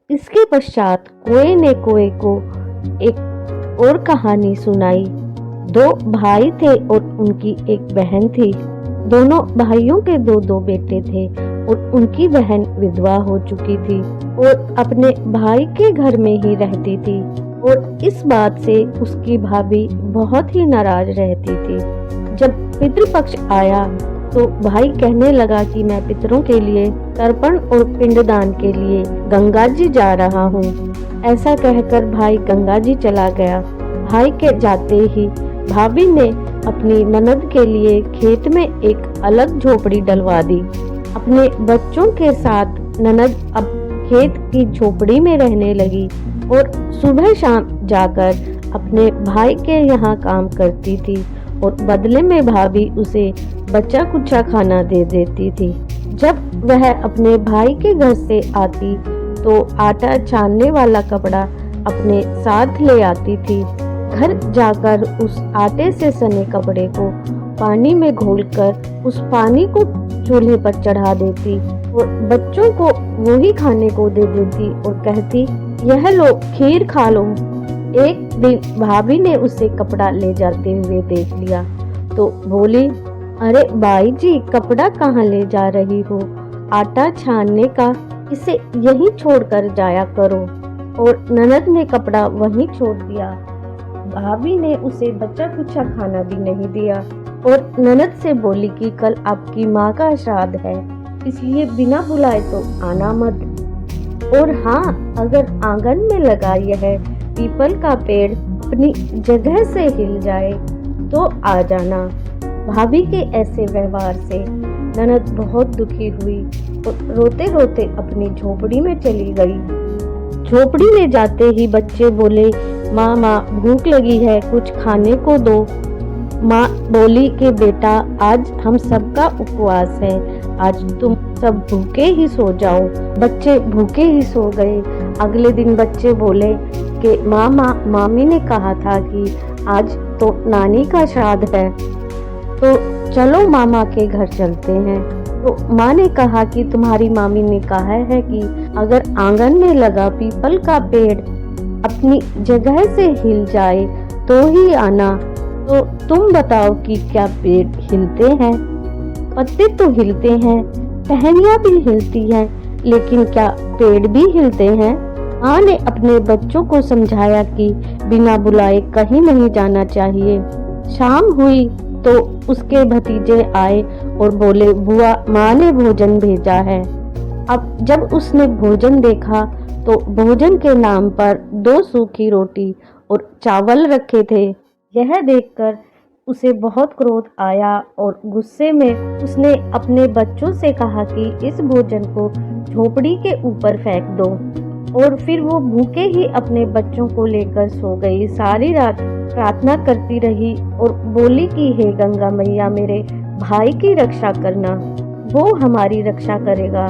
इसके पश्चात कोए ने कोए को एक और कहानी सुनाई। दो भाई थे और उनकी एक बहन थी। दोनों भाइयों के दो दो बेटे थे और उनकी बहन विधवा हो चुकी थी और अपने भाई के घर में ही रहती थी और इस बात से उसकी भाभी बहुत ही नाराज रहती थी। जब पितृपक्ष आया तो भाई कहने लगा कि मैं पितरों के लिए तर्पण और पिंडदान के लिए गंगा जी जा रहा हूँ। ऐसा कहकर भाई गंगा जी चला गया। भाई के जाते ही भाभी ने अपनी ननद के लिए खेत में एक अलग झोपड़ी डलवा दी। अपने बच्चों के साथ ननद अब खेत की झोपड़ी में रहने लगी और सुबह शाम जाकर अपने भाई के यहाँ काम करती थी और बदले में भाभी उसे बचा कुचा खाना दे देती थी। जब वह अपने भाई के घर से आती तो आटा छानने वाला कपड़ा अपने साथ ले आती थी। घर जाकर उस आटे से सने कपड़े को पानी में घोलकर उस पानी को चूल्हे पर चढ़ा देती और बच्चों को वही खाने को दे देती और कहती, यह लो खीर खा लो। एक दिन भाभी ने उसे कपड़ा ले जाते हुए देख लिया तो बोली, अरे बाई जी, कपड़ा कहाँ ले जा रही हो? आटा छानने का, इसे यहीं छोड़कर जाया करो। और ननद ने कपड़ा वहीं छोड़ दिया। भाभी ने उसे बचा कुचा खाना भी नहीं दिया और ननद से बोली कि कल आपकी माँ का श्राद्ध है, इसलिए बिना बुलाए तो आना मत। और हाँ, अगर आंगन में लगा यह पीपल का पेड़ अपनी जगह से हिल जाए तो आ जाना। भाभी के ऐसे व्यवहार से ननद बहुत दुखी हुई और रोते रोते अपनी झोपड़ी में चली गई। झोपड़ी में जाते ही बच्चे बोले, माँ माँ भूख लगी है, कुछ खाने को दो। माँ बोली कि बेटा, आज हम सबका उपवास है, आज तुम सब भूखे ही सो जाओ। बच्चे भूखे ही सो गए। अगले दिन बच्चे बोले कि माँ मामी ने कहा था कि आज तो नानी का श्राद्ध है, तो चलो मामा के घर चलते हैं। तो माँ ने कहा कि तुम्हारी मामी ने कहा है कि अगर आंगन में लगा पीपल का पेड़ अपनी जगह से हिल जाए तो ही आना। तो तुम बताओ कि क्या पेड़ हिलते हैं? पत्ते तो हिलते हैं, टहनियाँ भी हिलती हैं, लेकिन क्या पेड़ भी हिलते हैं? माँ ने अपने बच्चों को समझाया कि बिना बुलाए कहीं नहीं जाना चाहिए। शाम हुई तो उसके भतीजे आए और बोले, बुआ, माँ ने भोजन भेजा है। अब जब उसने भोजन देखा तो भोजन के नाम पर 2 सूखी रोटी और चावल रखे थे। यह देखकर उसे बहुत क्रोध आया और गुस्से में उसने अपने बच्चों से कहा कि इस भोजन को झोपड़ी के ऊपर फेंक दो। और फिर वो भूखे ही अपने बच्चों को लेकर सो गई। सारी रात प्रार्थना करती रही और बोली कि हे गंगा मैया, मेरे भाई की रक्षा करना, वो हमारी रक्षा करेगा।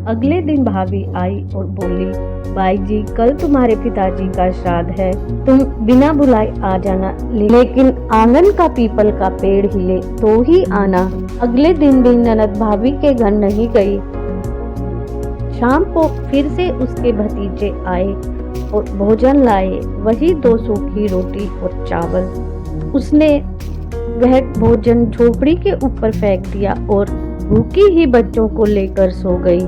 अगले दिन भाभी आई और बोली, बाई जी, कल तुम्हारे पिताजी का श्राद्ध है, तुम बिना बुलाए आ जाना, लेकिन आंगन का पीपल का पेड़ हिले तो ही आना। अगले दिन भी ननद भाभी के घर नहीं गई। शाम को फिर से उसके भतीजे आए और भोजन लाए, वही 2 सूखी रोटी और चावल। उसने वह भोजन झोपड़ी के ऊपर फेंक दिया और भूखी ही बच्चों को लेकर सो गई।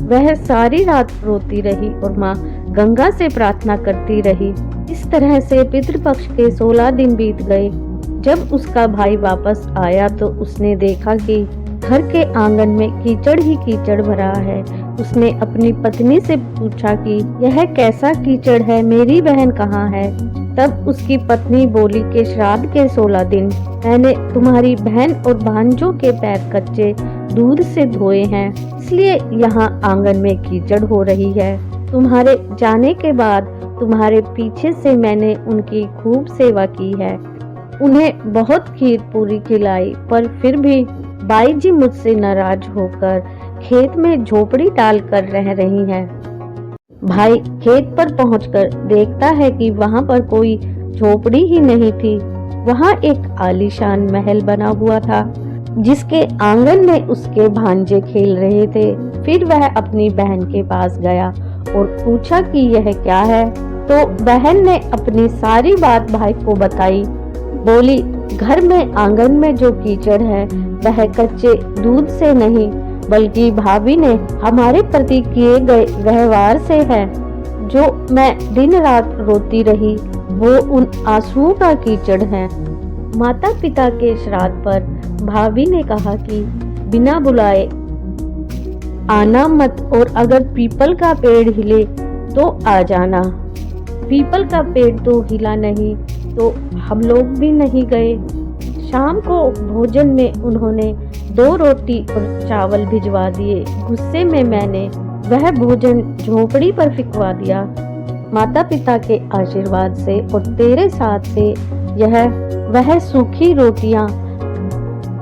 वह सारी रात रोती रही और माँ गंगा से प्रार्थना करती रही। इस तरह से पितृपक्ष के 16 दिन बीत गए। जब उसका भाई वापस आया तो उसने देखा कि घर के आंगन में कीचड़ ही कीचड़ भरा है। उसने अपनी पत्नी से पूछा कि यह कैसा कीचड़ है, मेरी बहन कहाँ है? तब उसकी पत्नी बोली कि श्राद्ध के 16 दिन मैंने तुम्हारी बहन और भांजों के पैर कच्चे दूध से धोए हैं, इसलिए यहाँ आंगन में कीचड़ हो रही है। तुम्हारे जाने के बाद तुम्हारे पीछे से मैंने उनकी खूब सेवा की है, उन्हें बहुत खीर पूरी खिलाई, पर फिर भी बाई जी मुझसे नाराज होकर खेत में झोपड़ी डाल कर रह रही हैं। भाई खेत पर पहुंचकर देखता है कि वहां पर कोई झोपड़ी ही नहीं थी। वहां एक आलीशान महल बना हुआ था, जिसके आंगन में उसके भांजे खेल रहे थे। फिर वह अपनी बहन के पास गया और पूछा कि यह क्या है। तो बहन ने अपनी सारी बात भाई को बताई। बोली, घर में आंगन में जो कीचड़ है वह कच्चे दूध से नहीं बल्कि भाभी ने हमारे प्रति किए गए व्यवहार से है। जो मैं दिन रात रोती रही वो उन आंसुओं का कीचड़ है। माता पिता के श्राद्ध पर भाभी ने कहा कि बिना बुलाए आना मत, और अगर पीपल का पेड़ हिले तो आ जाना। पीपल का पेड़ तो हिला नहीं तो हम लोग भी नहीं गए। शाम को भोजन में उन्होंने 2 रोटी और चावल भिजवा दिए। गुस्से में मैंने वह भोजन झोपड़ी पर फिकवा दिया। माता पिता के आशीर्वाद से और तेरे साथ से वह सूखी रोटियां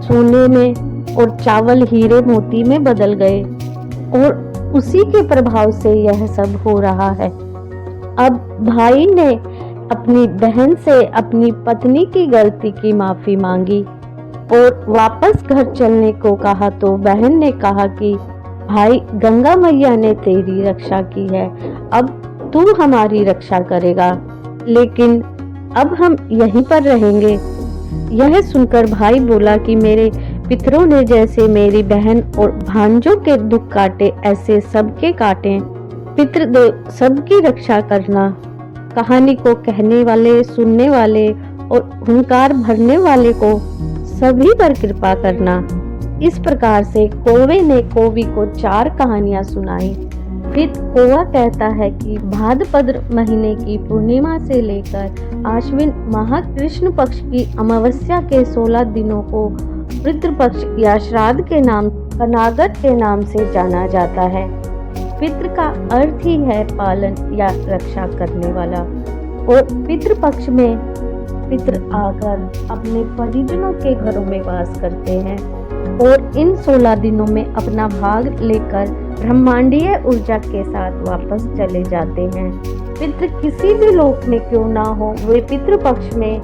सोने में और चावल हीरे मोती में बदल गए, और उसी के प्रभाव से यह सब हो रहा है। अब भाई ने अपनी बहन से अपनी पत्नी की गलती की माफी मांगी और वापस घर चलने को कहा, तो बहन ने कहा कि भाई, गंगा मैया ने तेरी रक्षा की है, अब तू हमारी रक्षा करेगा, लेकिन अब हम यहीं पर रहेंगे। यह सुनकर भाई बोला कि मेरे पितरों ने जैसे मेरी बहन और भांजों के दुख काटे ऐसे सबके काटे। पितृदेव सबकी रक्षा करना। कहानी को कहने वाले, सुनने वाले और हुंकार भरने वाले को सभी पर कृपा करना। इस प्रकार से कौवे ने कोवी को 4 कहानियां सुनाई। फिर कौवा कहता है कि भाद्रपद महीने की पूर्णिमा से लेकर आश्विन माह कृष्ण पक्ष की अमावस्या के 16 दिनों को पितृपक्ष या श्राद्ध के नाम कनागत के नाम से जाना जाता है। पितृ का अर्थ ही है पालन या रक्षा करने वाला, और पितृपक्ष में पितृ आकर अपने परिजनों के घरों में वास करते हैं और इन 16 दिनों में अपना भाग लेकर ब्रह्मांडीय ऊर्जा के साथ वापस चले जाते हैं। पितृ किसी भी लोक में क्यों ना हो, वे पितृपक्ष में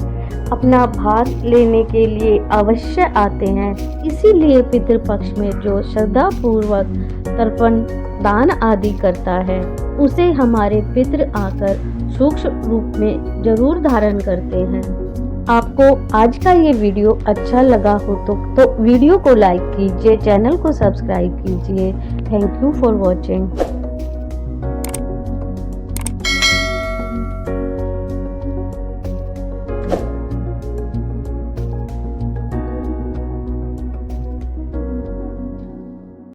अपना भाग लेने के लिए अवश्य आते हैं। इसीलिए पितृपक्ष में जो श्रद्धा पूर्वक तर्पण, दान आदि करता है उसे हमारे पितृ आकर सूक्ष्म रूप में जरूर धारण करते हैं। आपको आज का ये वीडियो अच्छा लगा हो तो वीडियो को लाइक कीजिए, चैनल को सब्सक्राइब कीजिए। Thank you for watching.